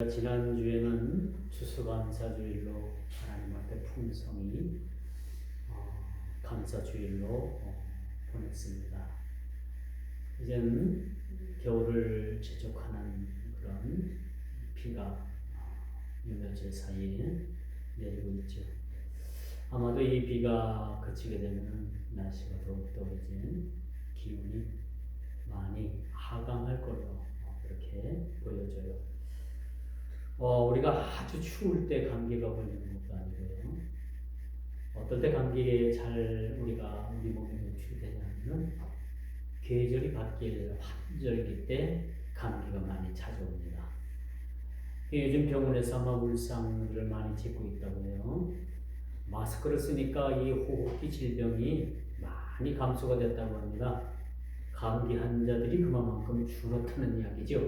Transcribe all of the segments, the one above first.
지난주에는 추수감사주일로 하나님 앞에 풍성히 감사주일로 보냈습니다. 이제는 겨울을 재촉하는 그런 비가 몇며칠 사이에 내리고 있죠. 아마도 이 비가 그치게 되면 날씨가 더욱더 이제 기온이 많이 하강할 걸로 그렇게 보여져요. 우리가 아주 추울 때 감기가 걸리는 것도 아니고요. 어떨 때 감기에 우리 몸이 노출되냐면 계절이 바뀔 환절기 때 감기가 많이 찾아옵니다. 요즘 병원에서 아마 물상을 많이 짓고 있다고 해요. 마스크를 쓰니까 이 호흡기 질병이 많이 감소가 됐다고 합니다. 감기 환자들이 그만큼 줄었다는 이야기죠.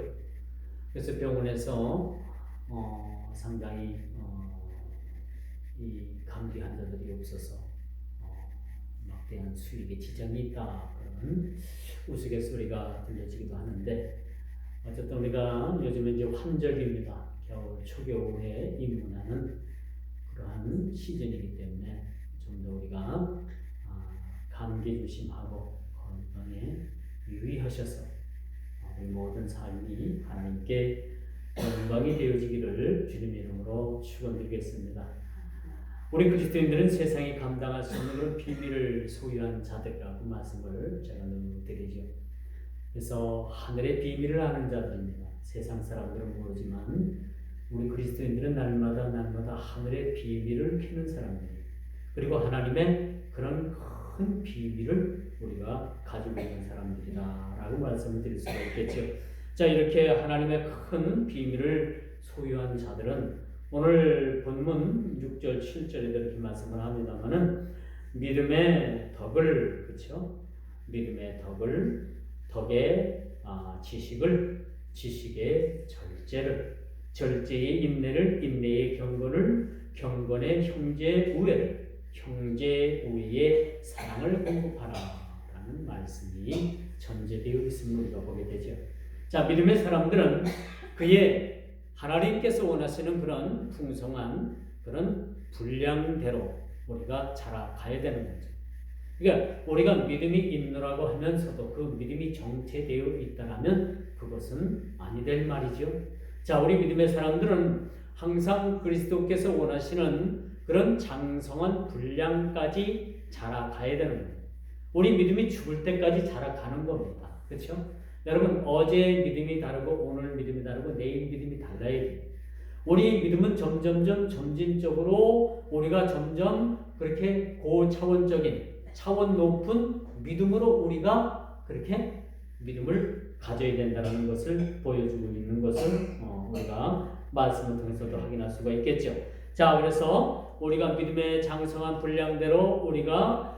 그래서 병원에서 상당히 이 감기 환자들이 없어서 막대한 수익에 지장이 있다 그런 우스갯소리가 들려지기도 하는데, 어쨌든 우리가 요즘에 이제 환절기입니다. 겨울 초겨울에 입문하는 그러한 시즌이기 때문에 좀 더 우리가 감기 조심하고 건강에 유의하셔서 우리 모든 삶이 하나님께 영광이 되어지기를 주님의 이름으로 축원드리겠습니다. 우리 그리스도인들은 세상이 감당할 수 없는 그런 비밀을 소유한 자들이라고 말씀을 제가 늘 드리죠. 그래서 하늘의 비밀을 아는 자들입니다. 세상 사람들은 모르지만 우리 그리스도인들은 날마다 하늘의 비밀을 캐는 사람들이에요. 그리고 하나님의 그런 큰 비밀을 우리가 가지고 있는 사람들이다라고 말씀을 드릴 수가 있겠죠. 자, 이렇게 하나님의 큰 비밀을 소유한 자들은 오늘 본문 6절, 7절에 이렇게 말씀을 합니다만은 믿음의 덕을, 그렇죠? 믿음의 덕을, 덕의 지식을, 지식의 절제를, 절제의 인내를, 인내의 경건을, 경건의 형제 우애를, 형제 우애의 사랑을 공급하라 라는 말씀이 전제되어 있음을 우리가 보게 되죠. 자, 믿음의 사람들은 그의 하나님께서 원하시는 그런 풍성한 그런 분량대로 우리가 자라가야 되는 거죠. 그러니까 우리가 믿음이 있노라고 하면서도 그 믿음이 정체되어 있다면 그것은 아니 될 말이죠. 자, 우리 믿음의 사람들은 항상 그리스도께서 원하시는 그런 장성한 분량까지 자라가야 되는 거예요. 우리 믿음이 죽을 때까지 자라가는 겁니다. 그렇죠? 여러분, 어제 믿음이 다르고 오늘 믿음이 다르고 내일 믿음이 달라야 돼요. 우리 믿음은 점진적으로 우리가 점점 그렇게 고차원적인 차원 높은 믿음으로 우리가 그렇게 믿음을 가져야 된다는 것을 보여주고 있는 것을 우리가 말씀을 통해서도 확인할 수가 있겠죠. 자, 그래서 우리가 믿음의 장성한 분량대로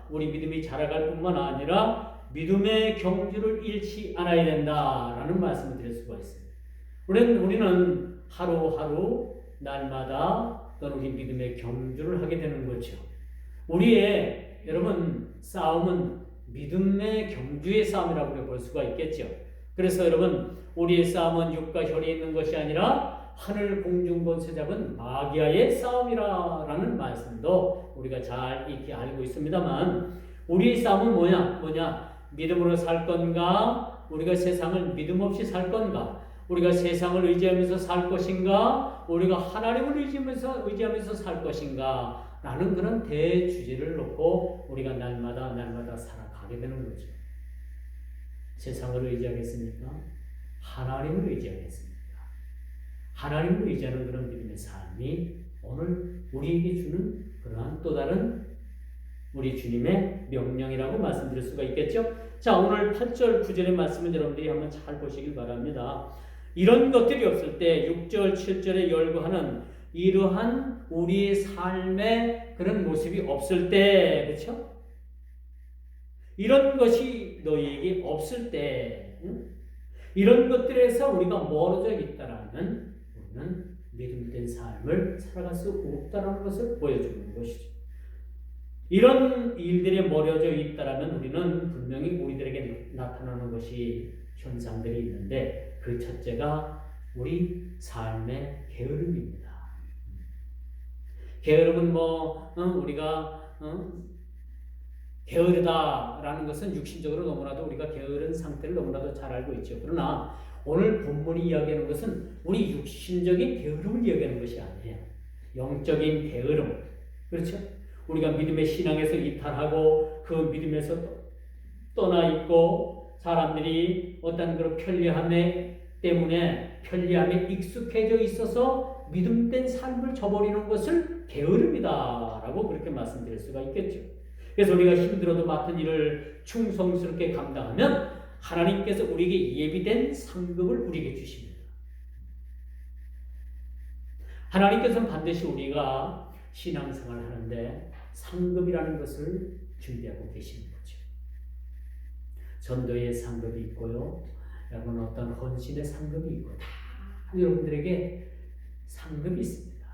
우리 믿음이 자라갈 뿐만 아니라 믿음의 경주를 잃지 않아야 된다라는 말씀을 드릴 수가 있습니다. 우리는 하루하루 날마다 또는 우리 믿음의 경주를 하게 되는 거죠. 우리의 여러분 싸움은 믿음의 경주의 싸움이라고 볼 수가 있겠죠. 그래서 여러분, 우리의 싸움은 육과 혈이 있는 것이 아니라 하늘 공중 권세 잡은 마귀와의 싸움이라는 말씀도 우리가 잘 익히 알고 있습니다만, 우리의 싸움은 뭐냐? 믿음으로 살 건가? 우리가 세상을 믿음 없이 살 건가? 우리가 세상을 의지하면서 살 것인가? 우리가 하나님을 의지하면서 살 것인가? 라는 그런 대주제를 놓고 우리가 날마다 살아가게 되는 거죠. 세상을 의지하겠습니까? 하나님을 의지하겠습니까? 하나님을 의지하는 그런 믿음의 삶이 오늘 우리에게 주는 그러한 또 다른 우리 주님의 명령이라고 말씀드릴 수가 있겠죠. 자, 오늘 8절 9절의 말씀을 여러분들이 한번 잘 보시길 바랍니다. 이런 것들이 없을 때 6절 7절에 열거하는 이러한 우리의 삶의 그런 모습이 없을 때, 그렇죠? 이런 것이 너희에게 없을 때, 이런 것들에서 우리가 멀어져 있다라면 우리는 믿음된 삶을 살아갈 수 없다라는 것을 보여주는 것이죠. 이런 일들에 멀어져 있다라면 우리는 분명히 우리들에게 나타나는 것이 현상들이 있는데, 그 첫째가 우리 삶의 게으름입니다. 게으름은 우리가 게으르다라는 것은 육신적으로 너무나도 우리가 게으른 상태를 너무나도 잘 알고 있죠. 그러나 오늘 본문이 이야기하는 것은 우리 육신적인 게으름을 이야기하는 것이 아니에요. 영적인 게으름. 그렇죠? 우리가 믿음의 신앙에서 이탈하고 그 믿음에서 떠나 있고 사람들이 어떤 그런 편리함에 익숙해져 있어서 믿음된 삶을 저버리는 것을 게으름이다라고 그렇게 말씀드릴 수가 있겠죠. 그래서 우리가 힘들어도 맡은 일을 충성스럽게 감당하면 하나님께서 우리에게 예비된 상급을 우리에게 주십니다. 하나님께서는 반드시 우리가 신앙생활을 하는데 상급이라는 것을 준비하고 계시는 거죠. 전도의 상급이 있고요. 여러분 어떤 헌신의 상급이 있고 다 여러분들에게 상급이 있습니다.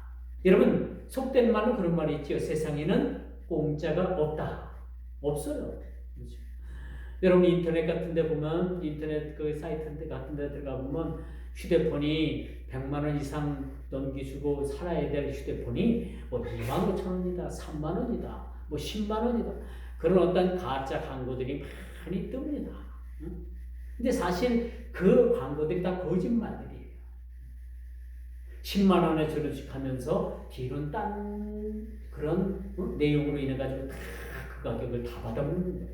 여러분 속된 말로 그런 말이 있죠. 세상에는 공짜가 없다. 없어요. 그렇죠? 여러분 인터넷 같은 데 보면 인터넷 그 사이트 같은 데 들어가 보면 휴대폰이 100만 원 이상 넘기시고 살아야 될 휴대폰이 2만 5천 원이다. 3만 원이다. 10만 원이다. 그런 어떤 가짜 광고들이 많이 뜹니다. 근데 사실 그 광고들이 다 거짓말들이에요. 10만 원에 저렴식하면서 뒤로는 딴 그런 내용으로 인해 가지고 그 가격을 다 받아먹는 거예요.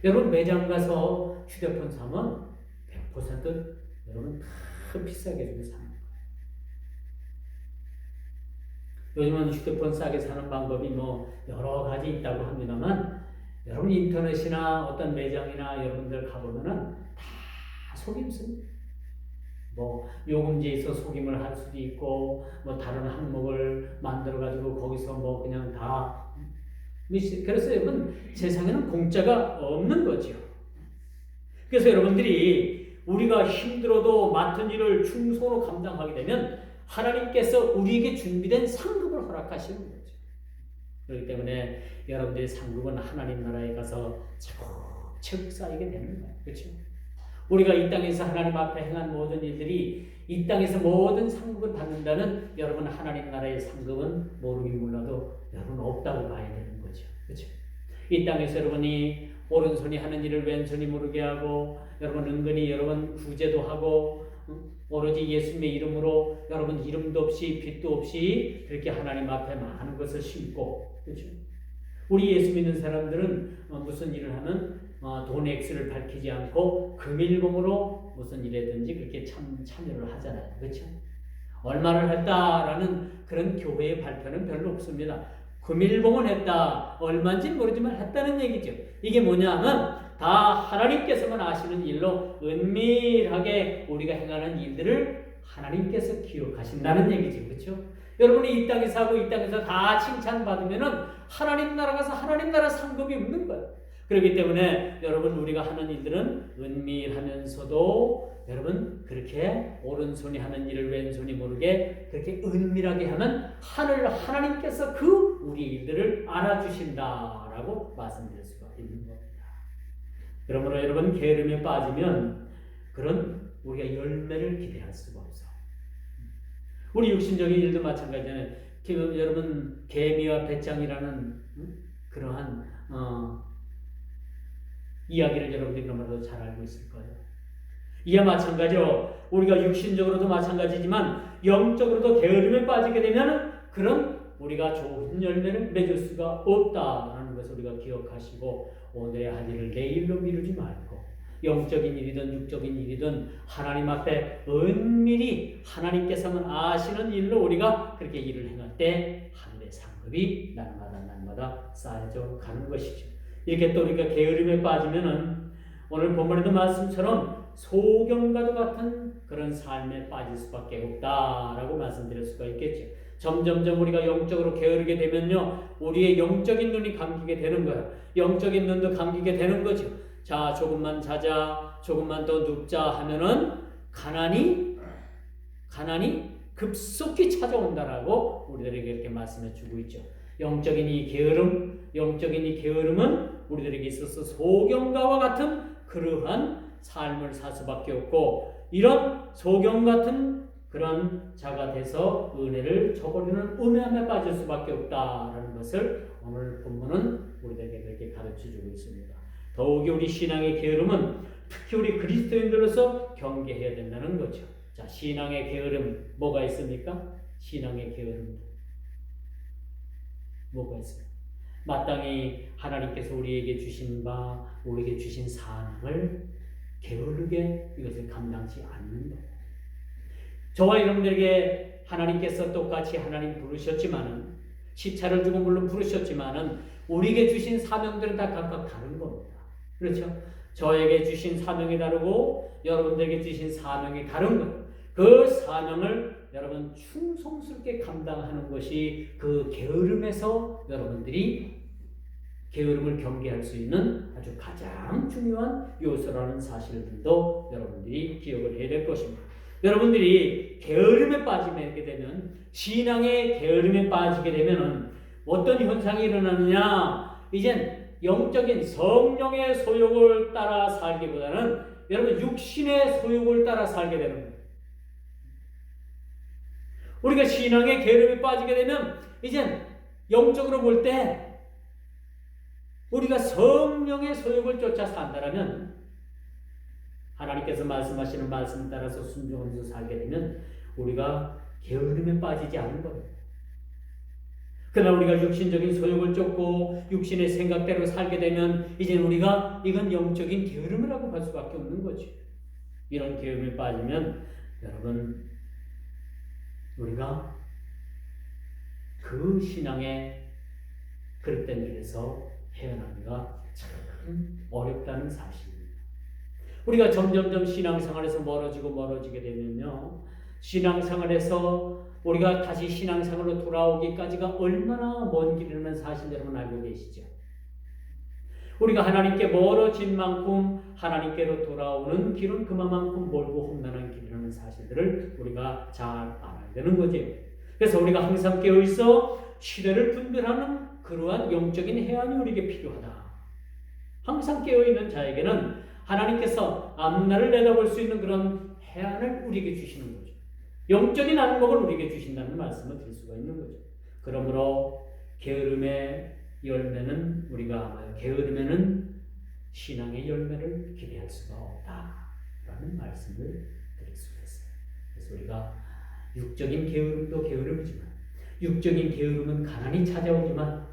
여러분 매장 가서 휴대폰 사면 100% 여러분 다 비싸게 주고 사는 거예요. 요즘은 휴대폰 싸게 사는 방법이 여러 가지 있다고 합니다만 여러분 인터넷이나 어떤 매장이나 여러분들 가보면은 다 속임수입니다. 요금제에서 속임을 할 수도 있고 다른 항목을 만들어 가지고 거기서 그냥 다 그래서 여러분 세상에는 공짜가 없는 거죠. 그래서 여러분들이 우리가 힘들어도 맡은 일을 충성으로 감당하게 되면 하나님께서 우리에게 준비된 상급을 허락하시는 거죠. 그렇기 때문에 여러분들의 상급은 하나님 나라에 가서 차곡차곡 쌓이게 되는 거예요. 그렇죠? 우리가 이 땅에서 하나님 앞에 행한 모든 일들이 이 땅에서 모든 상급을 받는다는 여러분 하나님 나라의 상급은 모르긴 몰라도 여러분 없다고 봐야 되는 거죠. 그렇죠? 이 땅에서 여러분이 오른손이 하는 일을 왼손이 모르게 하고 여러분 은근히 여러분 구제도 하고 오로지 예수님의 이름으로 여러분 이름도 없이 빛도 없이 그렇게 하나님 앞에 많은 것을 심고 그렇죠? 우리 예수 믿는 사람들은 무슨 일을 하면 돈 X를 밝히지 않고 금일봉으로 무슨 일이든지 그렇게 참여를 하잖아요. 그렇죠? 얼마를 했다라는 그런 교회의 발표는 별로 없습니다. 금일봉은 했다. 얼마인지 모르지만 했다는 얘기죠. 이게 뭐냐면 다 하나님께서만 아시는 일로 은밀하게 우리가 행하는 일들을 하나님께서 기억하신다는 얘기죠. 그렇죠? 여러분이 이 땅에서 하고 이 땅에서 다 칭찬받으면은 하나님 나라 가서 하나님 나라 상급이 없는 거예요. 그렇기 때문에 여러분 우리가 하는 일들은 은밀하면서도 여러분 그렇게 오른손이 하는 일을 왼손이 모르게 그렇게 은밀하게 하면 하나님께서 그 우리 일들을 알아주신다라고 말씀드릴 수가 있는 겁니다. 그러므로 여러분 게으름에 빠지면 그런 우리가 열매를 기대할 수가 없어. 우리 육신적인 일도 마찬가지잖아요. 지금 여러분 개미와 배짱이라는 그러한 이야기를 여러분들이 너무나도 잘 알고 있을 거예요. 이와 마찬가지로 우리가 육신적으로도 마찬가지지만 영적으로도 게으름에 빠지게 되면 그런 우리가 좋은 열매를 맺을 수가 없다라는 것을 우리가 기억하시고 오늘의 한 일을 내일로 미루지 말고 영적인 일이든 육적인 일이든 하나님 앞에 은밀히 하나님께서만 아시는 일로 우리가 그렇게 일을 행할 때 하늘의 상급이 날마다 쌓여져 가는 것이죠. 이렇게 또 우리가 게으름에 빠지면은 오늘 본문에도 말씀처럼 소경과도 같은 그런 삶에 빠질 수밖에 없다라고 말씀드릴 수가 있겠죠. 점점점 우리가 영적으로 게으르게 되면요, 우리의 영적인 눈이 감기게 되는 거예요. 영적인 눈도 감기게 되는 거죠. 자, 조금만 자자, 조금만 더 눕자 하면은 가난이 급속히 찾아온다라고 우리들에게 이렇게 말씀해 주고 있죠. 영적인 이 게으름은 우리들에게 있어서 소경가와 같은 그러한 삶을 살 수밖에 없고, 이런 소경 같은 그런 자가 돼서 은혜를 저버리는 음해함에 빠질 수밖에 없다라는 것을 오늘 본문은 우리에게 그렇게 가르쳐주고 있습니다. 더욱이 우리 신앙의 게으름은 특히 우리 그리스도인들로서 경계해야 된다는 거죠. 자, 신앙의 게으름 뭐가 있습니까? 신앙의 게으름 뭐가 있습니까? 마땅히 하나님께서 우리에게 주신 바, 우리에게 주신 사명을 게으르게 이것을 감당치 않는 것. 저와 여러분들에게 하나님께서 똑같이 하나님 부르셨지만은, 시차를 주고 물론 부르셨지만은 우리에게 주신 사명들은 다 각각 다른 겁니다. 그렇죠? 저에게 주신 사명이 다르고 여러분들에게 주신 사명이 다른 것. 그 사명을 여러분 충성스럽게 감당하는 것이 그 게으름에서 여러분들이 게으름을 경계할 수 있는 아주 가장 중요한 요소라는 사실들도 여러분들이 기억을 해야 될 것입니다. 여러분들이 게으름에 빠지게 되면, 신앙의 게으름에 빠지게 되면 어떤 현상이 일어나느냐? 이젠 영적인 성령의 소욕을 따라 살기보다는 여러분 육신의 소욕을 따라 살게 되는 거예요. 우리가 신앙의 게으름에 빠지게 되면 이젠 영적으로 볼 때 우리가 성령의 소욕을 쫓아 산다라면, 하나님께서 말씀하시는 말씀을 따라서 순종하면서 살게 되면 우리가 게으름에 빠지지 않은 겁니다. 그러나 우리가 육신적인 소욕을 쫓고 육신의 생각대로 살게 되면 이제 우리가 이건 영적인 게으름이라고 할 수밖에 없는 거죠. 이런 게으름에 빠지면 여러분 우리가 그 신앙의 그릇된 길에서 헤어나기가 참 어렵다는 사실입니다. 우리가 점점점 신앙생활에서 멀어지게 되면요, 신앙생활에서 우리가 다시 신앙생활로 돌아오기까지가 얼마나 먼 길이라는 사실 여러분 알고 계시죠? 우리가 하나님께 멀어진 만큼 하나님께로 돌아오는 길은 그만큼 멀고 험난한 길이라는 사실들을 우리가 잘 알아야 되는 거죠. 그래서 우리가 항상 깨어있어 시대를 분별하는 그러한 영적인 해안이 우리에게 필요하다. 항상 깨어있는 자에게는 하나님께서 앞날을 내다볼 수 있는 그런 해안을 우리에게 주시는 거죠. 영적인 안목을 우리에게 주신다는 말씀을 드릴 수가 있는 거죠. 그러므로 게으름의 열매는 게으름에는 신앙의 열매를 기대할 수가 없다라는 말씀을 드릴 수가 있어요. 그래서 우리가 육적인 게으름도 게으름이지만, 육적인 게으름은 가난이 찾아오지만,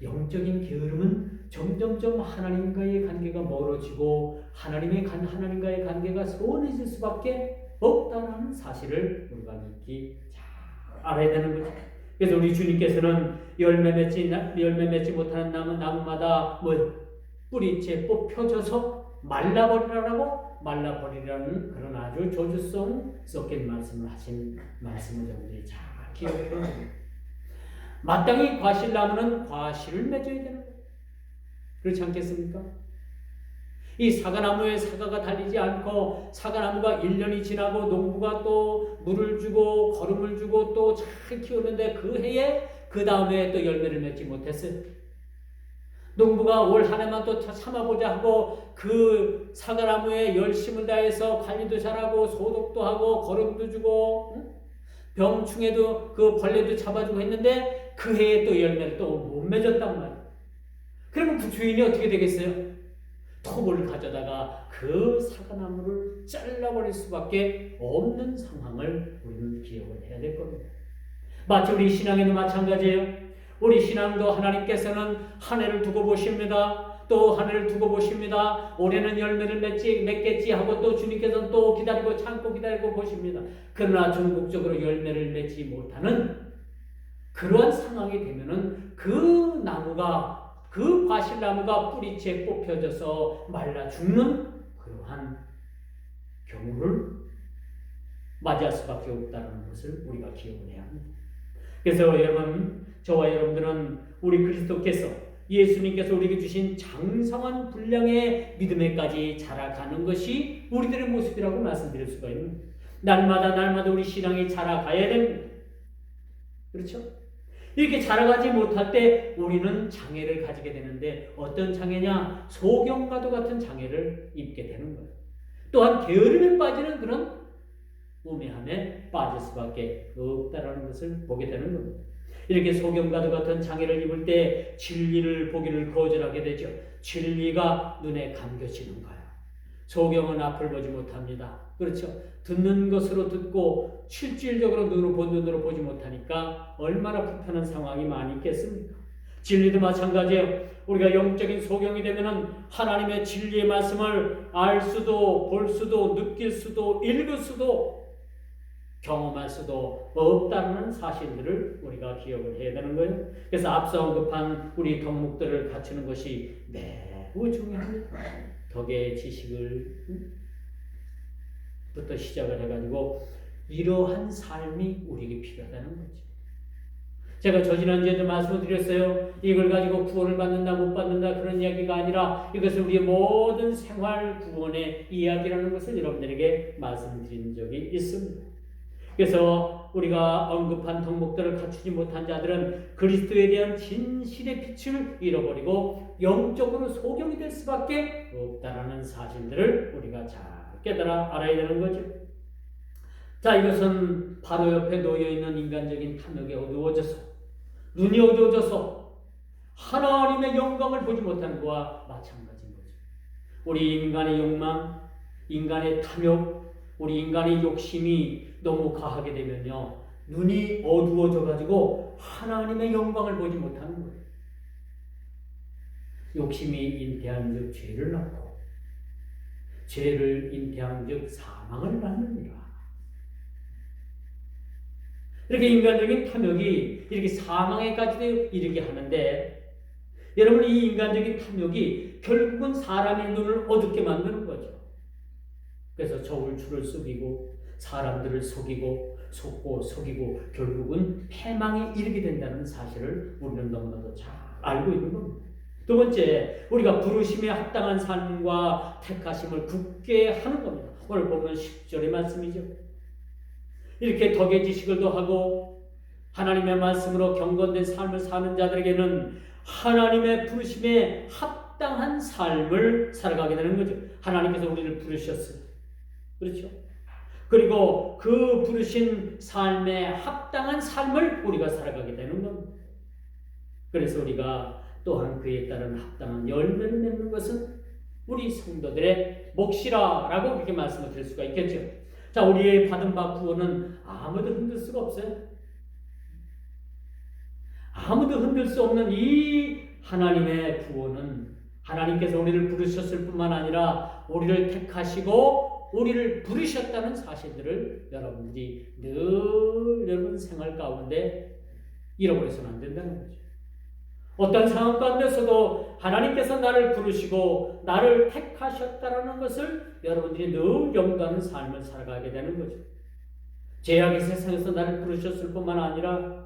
영적인 게으름은 점점점 하나님과의 관계가 멀어지고 하나님과의 관계가 소원해질 수밖에 없다라는 사실을 우리가 믿기 잘 알아야 되는 거죠. 그래서 우리 주님께서는 열매 맺지 못하는 나무마다 뿌리째 뽑혀져서 말라버리라는 그런 아주 저주성 섞인 말씀을 하신 말씀을 여러분들이 잘 기억해 두세요. 마땅히 과실나무는 과실을 맺어야 되는 거예요. 그렇지 않겠습니까? 이 사과나무에 사과가 달리지 않고 사과나무가 1년이 지나고 농부가 또 물을 주고 거름을 주고 또 잘 키우는데 그 해에 그 다음에 또 열매를 맺지 못했어요. 농부가 올 한 해만 또 참아보자 하고 그 사과나무에 열심을 다해서 관리도 잘하고 소독도 하고 거름도 주고 병충해도 그 벌레도 잡아주고 했는데 그 해에 또 열매를 또 못 맺었단 말이에요. 그러면 그 주인이 어떻게 되겠어요? 톱을 가져다가 그 사과나무를 잘라버릴 수밖에 없는 상황을 우리는 기억을 해야 될 겁니다. 마치 우리 신앙에도 마찬가지예요. 우리 신앙도 하나님께서는 한 해를 두고 보십니다. 또 한 해를 두고 보십니다. 올해는 열매를 맺겠지 하고 또 주님께서는 또 기다리고 참고 기다리고 보십니다. 그러나 전국적으로 열매를 맺지 못하는 그러한 상황이 되면은 그 과실나무가 뿌리채 뽑혀져서 말라 죽는 그러한 경우를 맞이할 수밖에 없다는 것을 우리가 기억을 해야 합니다. 그래서 여러분, 저와 여러분들은 우리 그리스도께서, 예수님께서 우리에게 주신 장성한 분량의 믿음에까지 자라가는 것이 우리들의 모습이라고 말씀드릴 수가 있는 거예요. 날마다 우리 신앙이 자라가야 됩니다. 그렇죠? 이렇게 자라가지 못할 때 우리는 장애를 가지게 되는데, 어떤 장애냐? 소경과도 같은 장애를 입게 되는 거예요. 또한 게으름에 빠지는 그런 우매함에 빠질 수밖에 없다라는 것을 보게 되는 겁니다. 이렇게 소경과도 같은 장애를 입을 때 진리를 보기를 거절하게 되죠. 진리가 눈에 감겨지는 거야. 소경은 앞을 보지 못합니다. 그렇죠? 듣는 것으로 듣고 실질적으로 본 눈으로 보지 못하니까 얼마나 불편한 상황이 많이 있겠습니까? 진리도 마찬가지예요. 우리가 영적인 소경이 되면은 하나님의 진리의 말씀을 알 수도 볼 수도 느낄 수도 읽을 수도 경험할 수도 없다는 사실들을 우리가 기억을 해야 되는 거예요. 그래서 앞서 언급한 우리 덕목들을 갖추는 것이 매우 중요합니다. 덕의 지식을 부터 시작을 해가지고 이러한 삶이 우리에게 필요하다는 거죠. 제가 지난주에도 말씀을 드렸어요. 이걸 가지고 구원을 받는다 못 받는다 그런 이야기가 아니라 이것을 우리의 모든 생활 구원의 이야기라는 것을 여러분들에게 말씀드린 적이 있습니다. 그래서 우리가 언급한 덕목들을 갖추지 못한 자들은 그리스도에 대한 진실의 빛을 잃어버리고 영적으로 소경이 될 수밖에 없다라는 사실들을 우리가 잘 깨달아 알아야 되는 거죠. 자, 이것은 바로 옆에 놓여있는 인간적인 탐욕에 어두워져서 눈이 어두워져서 하나님의 영광을 보지 못하는 것과 마찬가지인 거죠. 우리 인간의 욕망, 인간의 탐욕, 우리 인간의 욕심이 너무 가하게 되면요, 눈이 어두워져가지고 하나님의 영광을 보지 못하는 거예요. 욕심이 잉태한즉 죄를 낳고 죄를 잉태한즉 사망을 낳느니라. 이렇게 인간적인 탐욕이 이렇게 사망에까지도 이르게 하는데, 여러분, 이 인간적인 탐욕이 결국은 사람의 눈을 어둡게 만드는 거죠. 그래서 저울추를 속이고 사람들을 속이고 속고 속이고 결국은 패망에 이르게 된다는 사실을 우리는 너무나도 잘 알고 있는 겁니다. 두 번째, 우리가 부르심에 합당한 삶과 택하심을 굳게 하는 겁니다. 오늘 보면 10절의 말씀이죠. 이렇게 덕의 지식을 더하고 하나님의 말씀으로 경건된 삶을 사는 자들에게는 하나님의 부르심에 합당한 삶을 살아가게 되는 거죠. 하나님께서 우리를 부르셨어요. 그렇죠? 그리고 그 부르신 삶에 합당한 삶을 우리가 살아가게 되는 겁니다. 그래서 우리가 또한 그에 따른 합당한 열매를 맺는 것은 우리 성도들의 몫이라라고 그렇게 말씀을 드릴 수가 있겠죠. 자, 우리의 받은 바 구원은 아무도 흔들 수가 없어요. 아무도 흔들 수 없는 이 하나님의 구원은 하나님께서 우리를 부르셨을 뿐만 아니라 우리를 택하시고 우리를 부르셨다는 사실들을 여러분들이 늘 여러분 생활 가운데 잃어버려서는 안 된다는 거죠. 어떤 상황 가운데서도 하나님께서 나를 부르시고 나를 택하셨다는 것을 여러분들이 늘 염두하는 삶을 살아가게 되는 거죠. 죄악의 세상에서 나를 부르셨을 뿐만 아니라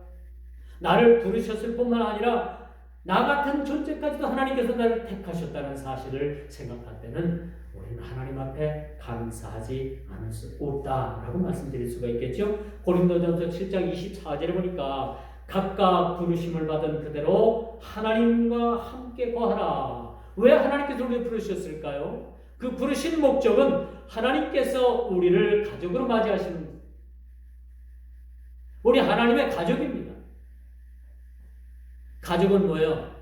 나 같은 존재까지도 하나님께서 나를 택하셨다는 사실을 생각할 때는 우리는 하나님 앞에 감사하지 않을 수 없다라고 말씀드릴 수가 있겠죠. 고린도전서 7장 24절에 보니까 각각 부르심을 받은 그대로 하나님과 함께 거하라. 왜 하나님께서 우리를 부르셨을까요? 그 부르신 목적은 하나님께서 우리를 가족으로 맞이하시는 거예요. 우리 하나님의 가족입니다. 가족은 뭐예요?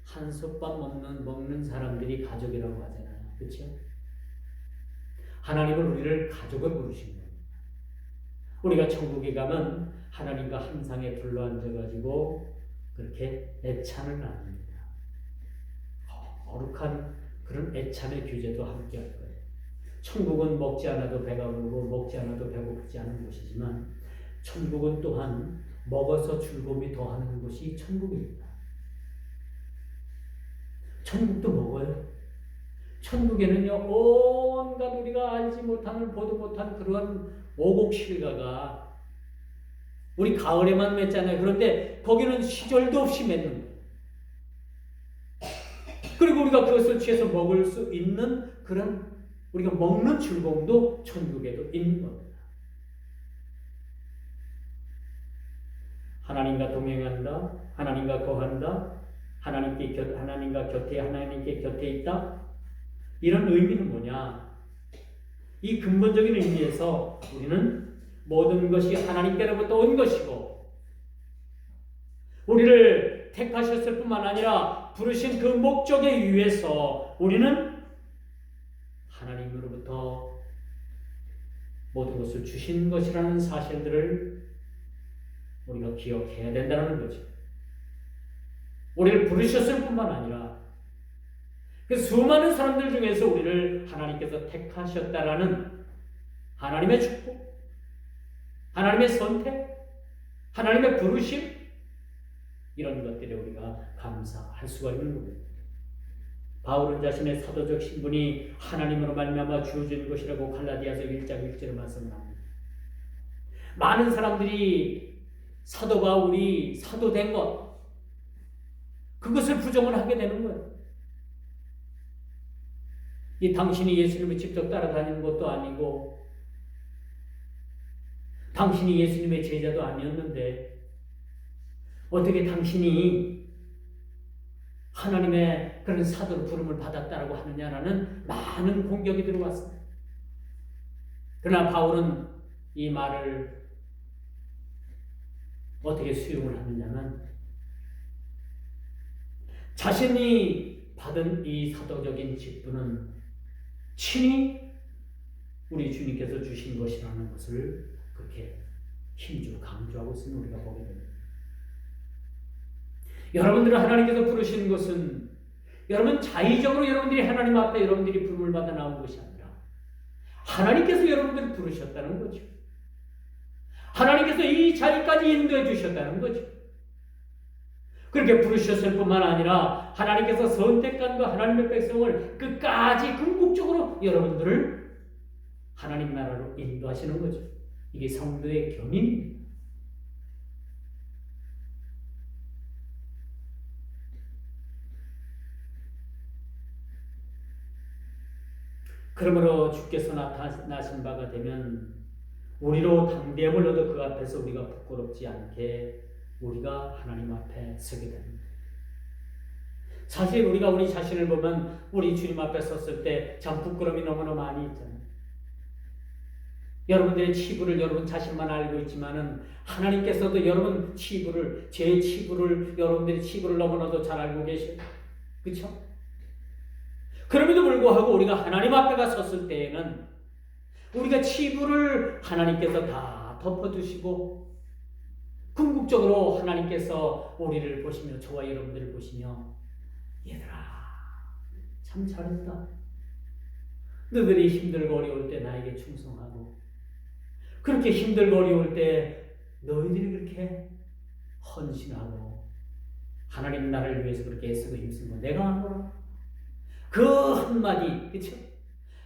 한솥밥 먹는 사람들이 가족이라고 하잖아요. 그렇죠? 하나님은 우리를 가족을 부르신 겁니다. 우리가 천국에 가면 하나님과 한 상에 둘러앉아가지고 그렇게 애찬을 나눕니다. 거룩한 그런 애찬의 규제도 함께 할 거예요. 천국은 먹지 않아도 배가 부르고 먹지 않아도 배고프지 않은 곳이지만 천국은 또한 먹어서 즐거움이 더하는 곳이 천국입니다. 천국도 먹어요. 천국에는요, 온갖 우리가 알지 못하는 보도 못한 그러한 오곡실가가 우리 가을에만 맺잖아요. 그런데 거기는 시절도 없이 맺는 거예요. 그리고 우리가 그것을 취해서 먹을 수 있는 그런 우리가 먹는 즐거움도 천국에도 있는 겁니다. 하나님과 동행한다, 하나님과 거한다, 하나님과 곁에, 하나님께 곁에 있다. 이런 의미는 뭐냐? 이 근본적인 의미에서 우리는 모든 것이 하나님께로부터 온 것이고 우리를 택하셨을 뿐만 아니라 부르신 그 목적에 의해서 우리는 하나님으로부터 모든 것을 주신 것이라는 사실들을 우리가 기억해야 된다는 거죠. 우리를 부르셨을 뿐만 아니라 그 수많은 사람들 중에서 우리를 하나님께서 택하셨다라는 하나님의 축복, 하나님의 선택, 하나님의 부르심, 이런 것들에 우리가 감사할 수가 있는 겁니다. 바울은 자신의 사도적 신분이 하나님으로 말미암아 주어진 것이라고 갈라디아서 1장 1절에 말씀합니다. 많은 사람들이 사도 바울이 사도된 것, 그것을 부정을 하게 되는 거예요. 이 당신이 예수님을 직접 따라다니는 것도 아니고 당신이 예수님의 제자도 아니었는데 어떻게 당신이 하나님의 그런 사도로 부름을 받았다라고 하느냐라는 많은 공격이 들어왔습니다. 그러나 바울은 이 말을 어떻게 수용을 하느냐면 자신이 받은 이 사도적인 직분은 친히 우리 주님께서 주신 것이라는 것을 그렇게 힘주고 강조하고 있음을 우리가 보게 됩니다. 여러분들을 하나님께서 부르시는 것은 여러분 자의적으로 여러분들이 하나님 앞에 여러분들이 부름을 받아 나온 것이 아니라 하나님께서 여러분들을 부르셨다는 거죠. 하나님께서 이 자리까지 인도해 주셨다는 거죠. 그렇게 부르셨을 뿐만 아니라 하나님께서 선택한 그 하나님의 백성을 끝까지 궁극적으로 여러분들을 하나님 나라로 인도하시는 거죠. 이게 성도의 견인입니다. 그러므로 주께서 나타나신 바가 되면 우리로 담대함을 얻어 그 앞에서 우리가 부끄럽지 않게 우리가 하나님 앞에 서게 됩니다. 사실 우리가 우리 자신을 보면 우리 주님 앞에 섰을 때 참 부끄러움이 너무나 많이 있잖아요. 여러분들의 치부를 여러분 자신만 알고 있지만은 하나님께서도 여러분 치부를, 제 치부를, 여러분들의 치부를 너무나도 잘 알고 계셔요. 그렇죠? 그럼에도 불구하고 우리가 하나님 앞에가 섰을 때에는 우리가 치부를 하나님께서 다 덮어두시고 궁극적으로 하나님께서 우리를 보시며 저와 여러분들을 보시며 얘들아 참 잘했다. 너희들이 힘들고 어려울 때 나에게 충성하고 그렇게 힘들고 어려울 때 너희들이 그렇게 헌신하고 하나님 나라를 위해서 그렇게 애쓰고 힘쓴 거 내가 알아. 그 한마디, 그렇죠?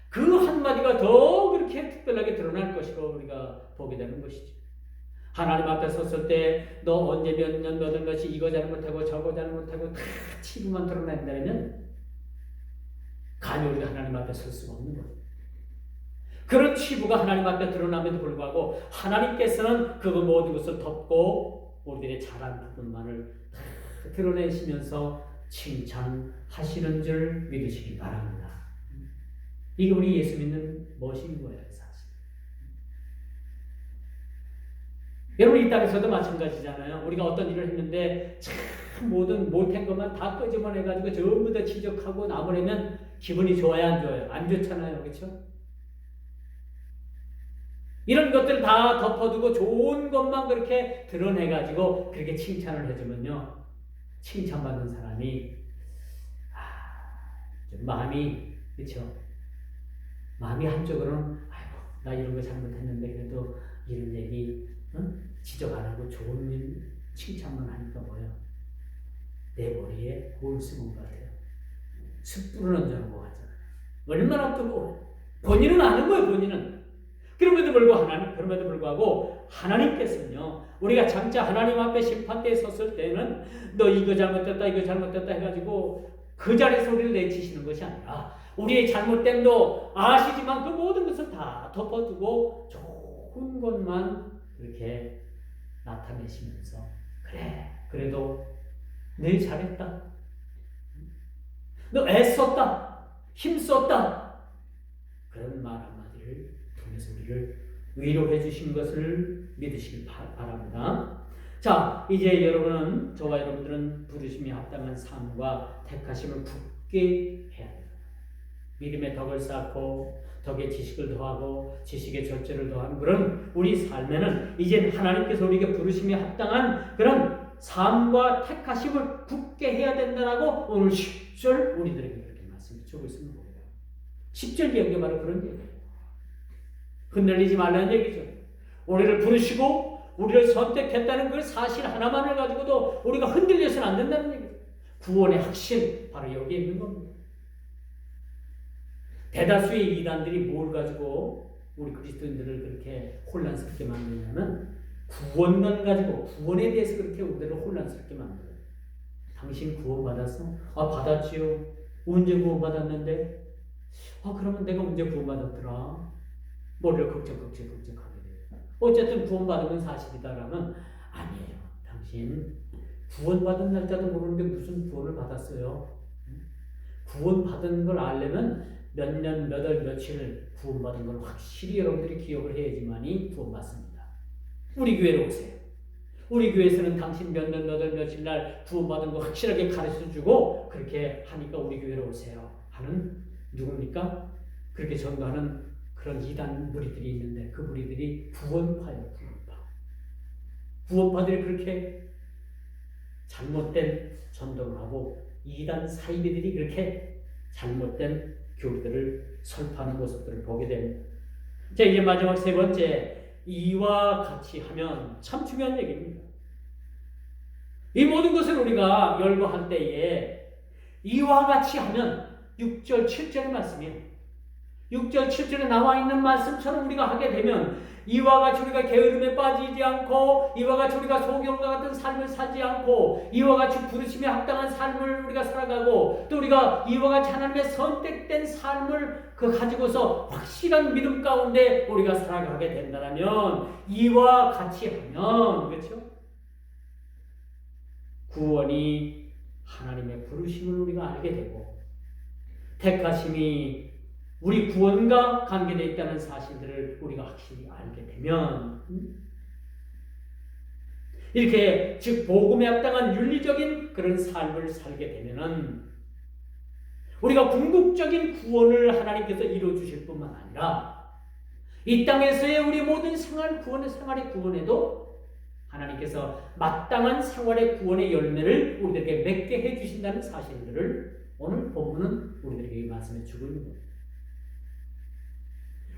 그 한마디가 더 그렇게 특별하게 드러날 것이고 우리가 보게 되는 것이죠. 하나님 앞에 섰을 때 너 언제 몇 년 너들 것이 이거 잘못하고 저거 잘못하고 다 치부만 드러낸다면 감히 우리가 하나님 앞에 설 수가 없는 거예요. 그런 치부가 하나님 앞에 드러남에도 불구하고 하나님께서는 그 모든 것을 덮고 우리들의 잘한 부분만을 다 드러내시면서 칭찬하시는 줄 믿으시기 바랍니다. 이게 우리 예수 믿는 멋인 거예요, 사실. 여러분 이 땅에서도 마찬가지잖아요. 우리가 어떤 일을 했는데 참 모든 못한 것만 다 끄집어내가지고 전부 다 지적하고 나버리면 기분이 좋아요, 안 좋아요? 안 좋잖아요, 그렇죠? 이런 것들 다 덮어두고 좋은 것만 그렇게 드러내가지고 그렇게 칭찬을 해주면요. 칭찬받는 사람이 좀 마음이 그렇죠. 마음이 한쪽으로는 아이고 나 이런 거 잘못했는데 그래도 이런 얘기 지적 안 하고 좋은 칭찬만 하니까 뭐예요? 내 머리에 볼 쓰는 것 같아요. 숯불을 얹어놓은 것 같잖아요. 얼마나 뜨거워요. 본인은 아는 거예요. 본인은. 그럼에도 불구하고 하나님께서는요. 우리가 장차 하나님 앞에 심판대에 섰을 때는 너 이거 잘못했다 이거 잘못했다 해가지고 그 자리에서 우리를 내치시는 것이 아니라 우리의 잘못됨도 아시지만 그 모든 것을 다 덮어두고 좋은 것만 그렇게 나타내시면서 그래 그래도 늘 잘했다 너 애썼다 힘썼다 그런 말 한마디를 통해서 우리를 위로해 주신 것을 믿으시길 바랍니다. 자, 이제 여러분은, 저와 여러분들은 부르심이 합당한 삶과 택하심을 굳게 해야 돼요. 믿음의 덕을 쌓고 덕의 지식을 더하고 지식의 절제를 더하는 그런 우리 삶에는 이제 하나님께서 우리에게 부르심이 합당한 그런 삶과 택하심을 굳게 해야 된다라고 오늘 10절 우리들에게 그렇게 말씀해 주고 있습니다. 10절 이야기가 바로 그런 얘기예요. 흔들리지 말라는 얘기죠. 우리를 부르시고 우리를 선택했다는 그 사실 하나만을 가지고도 우리가 흔들려서는 안 된다는 얘기죠. 구원의 확신 바로 여기에 있는 겁니다. 대다수의 이단들이 뭘 가지고 우리 그리스도인들을 그렇게 혼란스럽게 만드냐면 구원만 가지고 구원에 대해서 그렇게 우리를 혼란스럽게 만들어요. 당신 구원받았어? 아, 받았지요. 언제 구원받았는데? 아, 그러면 내가 언제 구원받았더라? 머리를 걱정하게 돼요. 어쨌든 구원받은 건 사실이다라면 아니에요. 당신 구원받은 날짜도 모르는데 무슨 구원을 받았어요? 구원받은 걸 알려면 몇 년, 몇 월, 며칠 구원받은 걸 확실히 여러분들이 기억을 해야지만이 구원받습니다. 우리 교회로 오세요. 우리 교회에서는 당신 몇 년, 몇 월, 며칠 날 구원받은 거 확실하게 가르쳐주고 그렇게 하니까 우리 교회로 오세요 하는 누굽니까? 그렇게 전도하는 그런 이단 무리들이 있는데 그 무리들이 구원파예요. 구원파들이 그렇게 잘못된 전도를 하고 이단 사이비들이 그렇게 잘못된 교리들을 설파하는 모습들을 보게 됩니다. 자, 이제 마지막 세 번째, 이와 같이 하면 참 중요한 얘기입니다. 이 모든 것을 우리가 열거할 때에 이와 같이 하면 6절, 7절의 말씀이에요. 6절, 7절에 나와 있는 말씀처럼 우리가 하게 되면 이와 같이 우리가 게으름에 빠지지 않고 이와 같이 우리가 소경과 같은 삶을 살지 않고 이와 같이 부르심에 합당한 삶을 우리가 살아가고 또 우리가 이와 같이 하나님의 선택된 삶을 가지고서 확실한 믿음 가운데 우리가 살아가게 된다면 이와 같이 하면 그렇죠? 구원이 하나님의 부르심을 우리가 알게 되고 택하심이 우리 구원과 관계되어 있다는 사실들을 우리가 확실히 알게 되면 이렇게 즉 복음에 합당한 윤리적인 그런 삶을 살게 되면은 우리가 궁극적인 구원을 하나님께서 이루어 주실 뿐만 아니라 이 땅에서의 우리 모든 생활의 구원에도 하나님께서 마땅한 생활의 구원의 열매를 우리들에게 맺게 해주신다는 사실들을 오늘 본문은 우리들에게 말씀해 주고 있는 겁니다.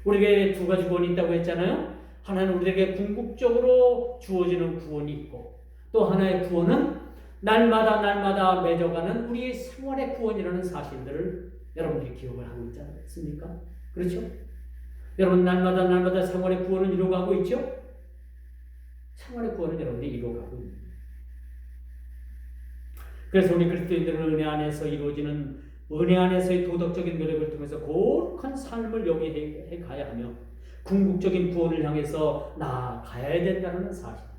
우리에게 두 가지 구원이 있다고 했잖아요. 하나는 우리에게 궁극적으로 주어지는 구원이 있고 또 하나의 구원은 날마다 맺어가는 우리의 생활의 구원이라는 사실들을 여러분들이 기억을 하고 있지 않습니까? 그렇죠? 여러분 날마다 생활의 구원을 이루어가고 있죠? 생활의 구원을 여러분들이 이루어가고 있습니다. 그래서 우리 그리스도인들은 은혜 안에서 이루어지는 은혜 안에서의 도덕적인 노력을 통해서 거룩한 삶을 여기에 가야 하며 궁극적인 구원을 향해서 나아가야 된다는 사실입니다.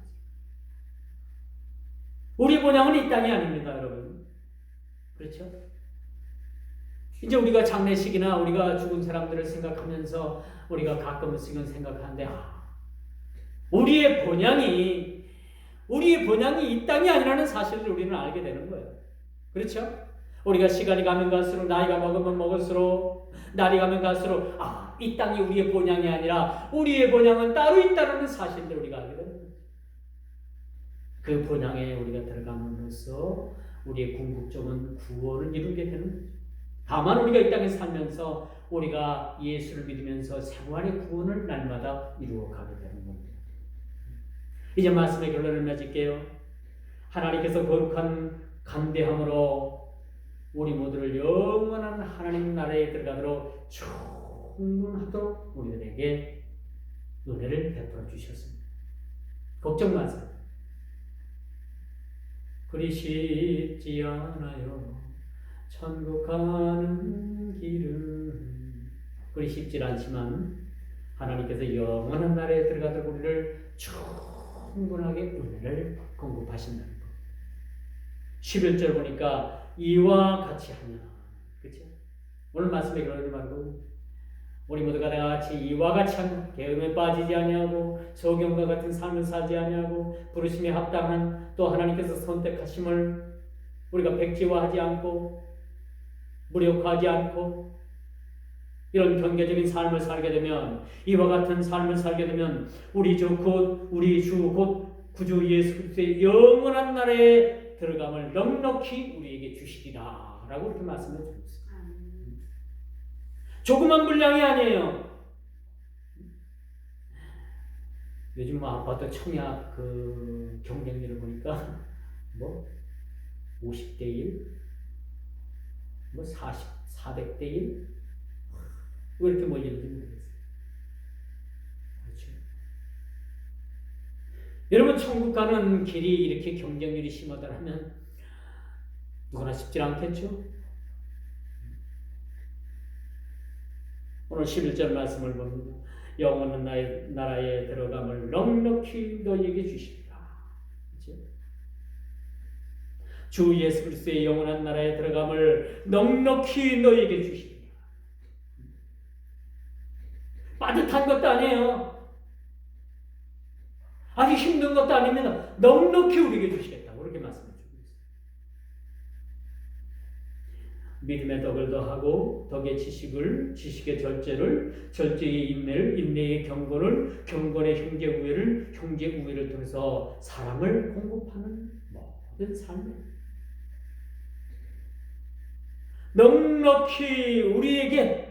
우리 본향은 이 땅이 아닙니다, 여러분. 그렇죠? 이제 우리가 장례식이나 우리가 죽은 사람들을 생각하면서 우리가 가끔씩은 생각하는데 우리의 본향이 이 땅이 아니라는 사실을 우리는 알게 되는 거예요. 그렇죠? 우리가 시간이 가면 갈수록 나이가 먹으면 먹을수록 날이 가면 갈수록 이 땅이 우리의 본향이 아니라 우리의 본향은 따로 있다는 사실을 우리가 알게 됩니다. 그 본향에 우리가 들어감으로써 우리의 궁극적인 구원을 이루게 되는 거죠. 다만 우리가 이 땅에 살면서 우리가 예수를 믿으면서 생활의 구원을 날마다 이루어가게 되는 겁니다. 이제 말씀의 결론을 맺을게요. 하나님께서 거룩한 간대함으로 우리 모두를 영원한 하나님 나라에 들어가도록 충분하도록 우리들에게 은혜를 베풀어 주셨습니다. 걱정 마세요. 그리 쉽지 않아요. 천국 가는 길은 그리 쉽지 않지만 하나님께서 영원한 나라에 들어가도록 우리를 충분하게 은혜를 공급하신다는 것. 11절 보니까 이와 같이 하면 그렇죠? 오늘 말씀에 그러지 말고 우리 모두가 다 같이 이와 같이 계엄에 빠지지 아니하고 소경과 같은 삶을 살지 아니하고 부르심에 합당한 또 하나님께서 선택하심을 우리가 백지화하지 않고 무력화하지 않고 이런 경계적인 삶을 살게 되면, 이와 같은 삶을 살게 되면 우리 주 곧 구주 예수 그리스도의 영원한 나라에 들어감을 넉넉히 우리에게 주시리라 라고 이렇게 말씀해 주고 있습니다. 조그만 분량이 아니에요. 요즘 뭐 아파트 청약 그 경쟁률을 보니까 뭐 50대 1, 뭐 400대 1, 왜 이렇게 몰리는지 모르겠어요. 그렇죠? 여러분, 천국 가는 길이 이렇게 경쟁률이 심하다 하면 누구나 쉽지 않겠죠? 오늘 11절 말씀을 봅니다. 영원한 나라에 들어감을 넉넉히 너희에게 주시리라. 그렇죠? 주 예수 그리스도의 영원한 나라에 들어감을 넉넉히 너희에게 주시리라. 빠듯한 것도 아니에요. 아주 힘든 것도 아닙니다. 넉넉히 우리에게 주시겠다고 그렇게 말씀해 주고 있어요. 믿음의 덕을 더하고 덕의 지식을, 지식의 절제를, 절제의 인내를, 인내의 경건을, 경건의 형제 우애를, 형제 우애를 통해서 사랑을 공급하는 모든 삶을 넉넉히 우리에게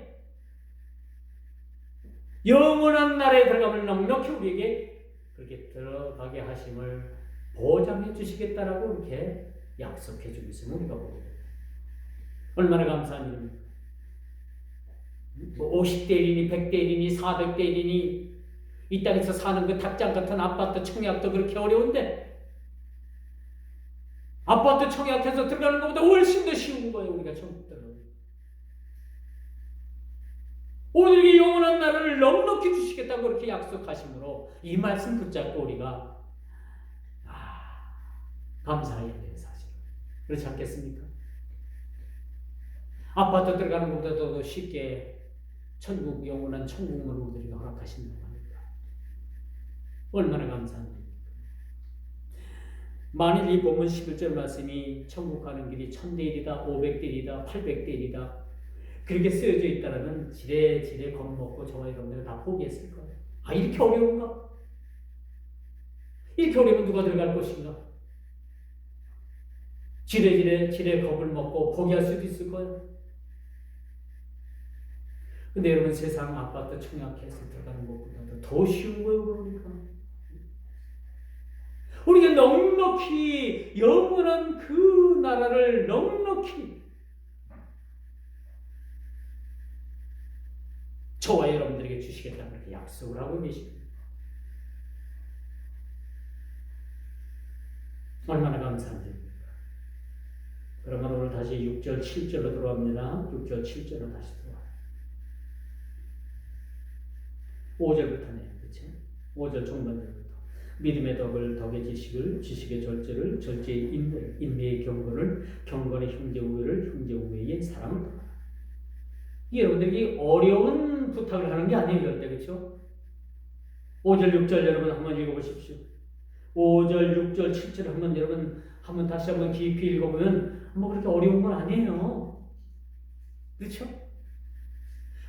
영원한 나라에 들어가면 넉넉히 우리에게 그렇게 들어가게 하심을 보장해 주시겠다라고 이렇게 약속해 주고 있으면 우리가 보게 됩니다. 얼마나 감사한 일입니까? 뭐 50대 1이니 100대 1이니 400대 1이니 이 땅에서 사는 그 닭장 같은 아파트 청약도 그렇게 어려운데 아파트 청약해서 들어가는 것보다 훨씬 더 쉬운 거예요. 우리가 천국 들어가는. 오늘의 영원한 나라를 넉넉히 주시겠다고 그렇게 약속하심으로 이 말씀 붙잡고 우리가 감사해야 돼요. 사실 그렇지 않겠습니까? 아파트 들어가는 것보다도 쉽게 천국, 영원한 천국을 우리가 허락하신다고 합니다. 얼마나 감사한 일입니까? 만일 이 본문 11절 말씀이 천국 가는 길이 1000대 1이다, 500대 1이다, 800대 1이다 그렇게 쓰여져 있다면 지레지레 겁먹고 저와 여러분들 다 포기했을 거예요. 이렇게 어려운가? 이렇게 어려우면 누가 들어갈 것인가? 지레 겁을 먹고 포기할 수도 있을 거예요. 근데 여러분, 세상 아파트 청약해서 들어가는 것보다도 더 쉬운 거예요. 그러니까 우리가 넉넉히 영원한 그 나라를 넉넉히 저와 여러분들에게 주시겠다고 그렇게 약속을 하고 계십니다. 얼마나 감사한지. 그러면 오늘 다시 6절 7절로 들어갑니다. 6절 7절로 다시 들어와요. 5절부터네요. 그렇죠? 5절 중반절부터 믿음의 덕을, 덕의 지식을, 지식의 절제를, 절제의 인내를, 인내의 경건을, 경건의 형제 우애를, 형제 우애의 사랑을. 여러분들이 어려운 부탁을 하는 게 아니에요. 이럴 때. 그렇죠? 5절 6절 여러분 한번 읽어보십시오. 5절 6절 7절 한번 여러분 한번 다시 한번 깊이 읽어보면 뭐 그렇게 어려운 건 아니에요. 그렇죠?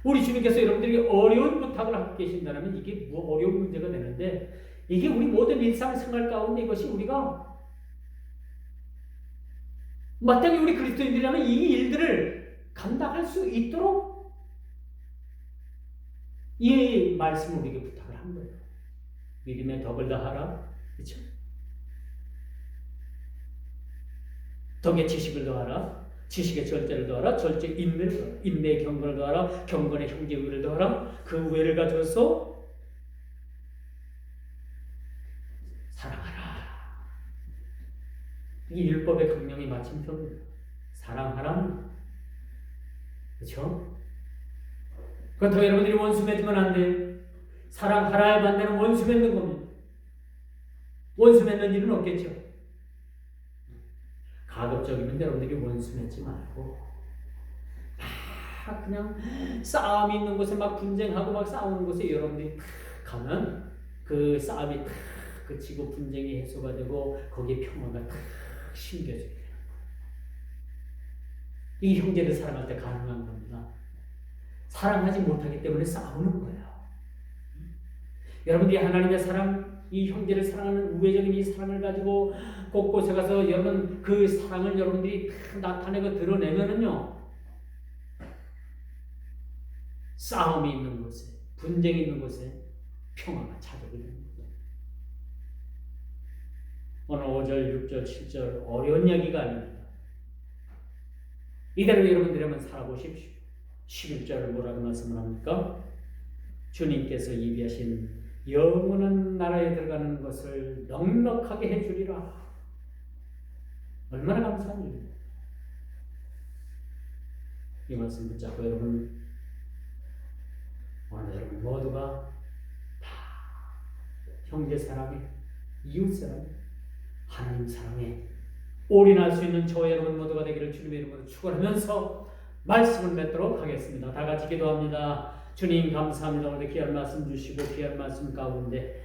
우리 주님께서 여러분들에게 어려운 부탁을 하고 계신다면 이게 뭐 어려운 문제가 되는데, 이게 우리 모든 일상생활 가운데 이것이 우리가 마땅히 우리 그리스도인들이라면 이 일들을 감당할 수 있도록 이 말씀을 우리에게 부탁을 한 거예요. 믿음의 덕을 더하라. 그렇죠? 덕의 지식을 더하라. 지식의 절제를 더하라. 절제 인내를 더하라. 인내의 경건을 더하라. 경건의 형제 우애를 더하라. 그 우애를 가져서 사랑하라. 이게 율법의 강령이 마침표입니다. 사랑하라. 그렇죠? 그렇다고 여러분들이 원수 맺으면 안 돼요. 사랑하라의 반대는 원수 맺는 겁니다. 원수 맺는 일은 없겠죠. 가급적이면 여러분들이 원수 맺지 말고 막 그냥 싸움이 있는 곳에 막 분쟁하고 막 싸우는 곳에 여러분들이 탁 가면 그 싸움이 탁 그치고 분쟁이 해소가 되고 거기에 평화가 탁 심겨져요. 이 형제를 사랑할 때 가능한 겁니다. 사랑하지 못하기 때문에 싸우는 거예요. 여러분들이 하나님의 사랑, 이 형제를 사랑하는 우애적인 이 사랑을 가지고 곳곳에 가서 여러분 그 사랑을 여러분들이 다 나타내고 드러내면은요, 싸움이 있는 곳에, 분쟁이 있는 곳에 평화가 찾아오게 됩니다. 오늘 5절, 6절, 7절 어려운 이야기가 아닙니다. 이대로 여러분들이 한번 살아보십시오. 11절을 뭐라고 말씀을 합니까? 주님께서 예비하신 영원한 나라에 들어가는 것을 넉넉하게 해주리라. 얼마나 감사한 일입니까? 이 말씀 붙잡고 여러분, 오늘 여러분 모두가 다 형제 사랑에, 이웃 사랑에, 하나님 사랑에 올인할 수 있는 저 여러분 모두가 되기를 주님의 이름으로 축원하면서 말씀을 맺도록 하겠습니다. 다 같이 기도합니다. 주님 감사합니다. 오늘 귀한 말씀 주시고 귀한 말씀 가운데